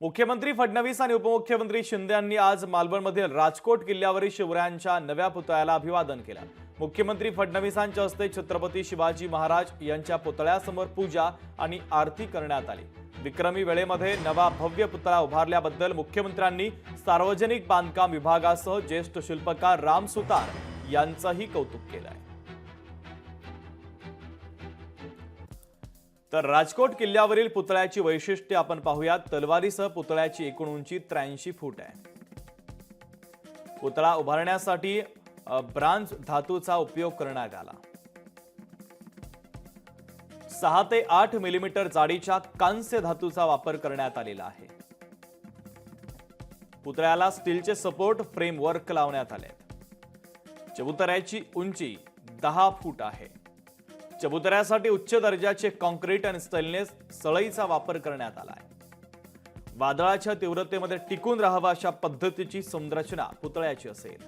मुख्यमंत्री फडणवीस आणि उपमुख्यमंत्री शिंदे यांनी आज मालवणमधील राजकोट किल्ल्यावरील शिवरायांच्या नव्या पुतळ्याला अभिवादन केलं। मुख्यमंत्री फडणवीसांच्या हस्ते छत्रपती शिवाजी महाराज यांच्या पुतळ्यासमोर पूजा आणि आरती करण्यात आली। विक्रमी वेळेमध्ये नवा भव्य पुतळा उभारल्याबद्दल मुख्यमंत्र्यांनी सार्वजनिक बांधकाम विभागासह ज्येष्ठ शिल्पकार राम सुतार यांचंही कौतुक केलंय। तर राजकोट किल्ल्यावरील पुतळ्याची वैशिष्ट्ये आपण पाहूयात। तलवारीसह पुतळ्याची एकूण उंची 83 फूट आहे। पुतळा उभारण्यासाठी ब्रांज धातूचा उपयोग करण्यात आला। 6 ते 8 मिलीमीटर जाडीच्या कांस्य धातूचा वापर करण्यात आलेला आहे। पुतळ्याला स्टीलचे सपोर्ट फ्रेमवर्क लावण्यात आले। चबुतऱ्याची उंची 10 फूट आहे। चबुतऱ्यासाठी उच्च दर्जाचे कॉन्क्रीट आणि स्टेनलेस सळईचा वापर करण्यात आला आहे। वादळाच्या तीव्रतेमध्ये टिकून राहावा अशा पद्धतीची संरचना पुतळ्याची असेल।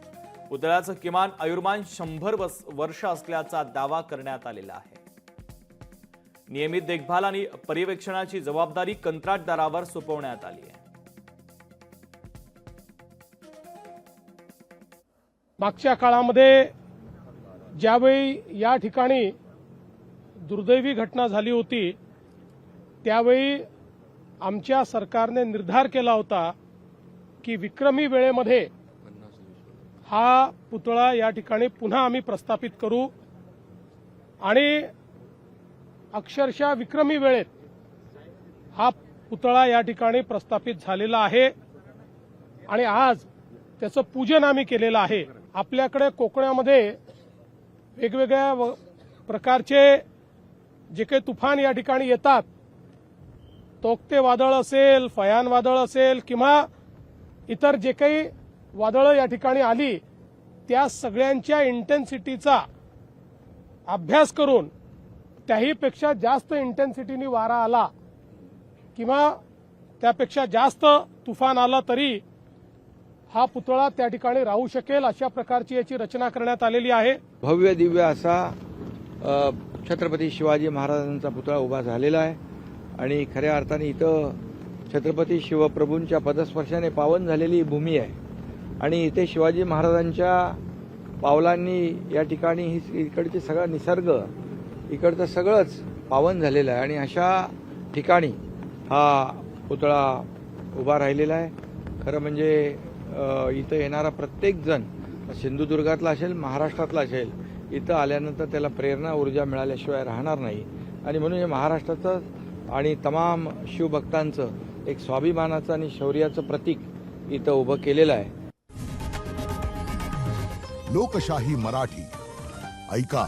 पुतळ्याचं किमान आयुर्मान 100 वर्ष असल्याचा दावा करण्यात आलेला आहे। नियमित देखभाल आणि पर्यवेक्षणाची जबाबदारी कंत्राटदारावर सोपवण्यात आली आहे। मागच्या काळामध्ये ज्यावेळी या ठिकाणी दुर्दैवी घटना झाली होती त्यावेळी आमच्या सरकारने निर्धार केला होता की विक्रमी वेळेमध्ये हा पुतळा या ठिकाणी पुन्हा आम्ही प्रस्थापित करू आणि अक्षरशः विक्रमी वेळेत हा पुतळा या ठिकाणी प्रस्थापित झालेला आहे आणि आज त्याचं पूजन आम्ही केलेलं आहे। आपल्याकडे कोकणामध्ये वेगवेगळ्या प्रकारचे जे काही तुफान या ठिकाणी येतात, तोक्ते वादळ असेल, फयान वादळ असेल किंवा इतर जे काही वादळं या ठिकाणी आली त्या सगळ्यांच्या इंटेन्सिटीचा अभ्यास करून त्याहीपेक्षा जास्त इंटेन्सिटीने वारा आला किंवा त्यापेक्षा जास्त तुफान आला तरी हा पुतळा त्या ठिकाणी राहू शकेल अशा प्रकारची याची रचना करण्यात आलेली आहे। भव्य दिव्य असा छत्रपती शिवाजी महाराजांचा पुतळा उभा झालेला आहे आणि खऱ्या अर्थाने इथं छत्रपती शिवप्रभूंच्या पदस्पर्शाने पावन झालेली भूमी आहे आणि इथे शिवाजी महाराजांच्या पावलांनी या ठिकाणी इकडचे सगळा निसर्ग इकडचं सगळंच पावन झालेलं आहे आणि अशा ठिकाणी हा पुतळा उभा राहिलेला आहे। खरं म्हणजे इथं येणारा प्रत्येक जण सिंधुदुर्गातला असेल, महाराष्ट्रातला असेल, इथं आल्यानंतर त्याला प्रेरणा ऊर्जा मिळाल्याशिवाय राहणार नाही आणि म्हणून हे महाराष्ट्राचं आणि तमाम शिवभक्तांचं एक स्वाभिमानाचं आणि शौर्याचं प्रतीक इथं उभं केलेलं आहे। लोकशाही मराठी ऐका,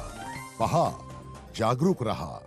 पहा, जागरूक रहा।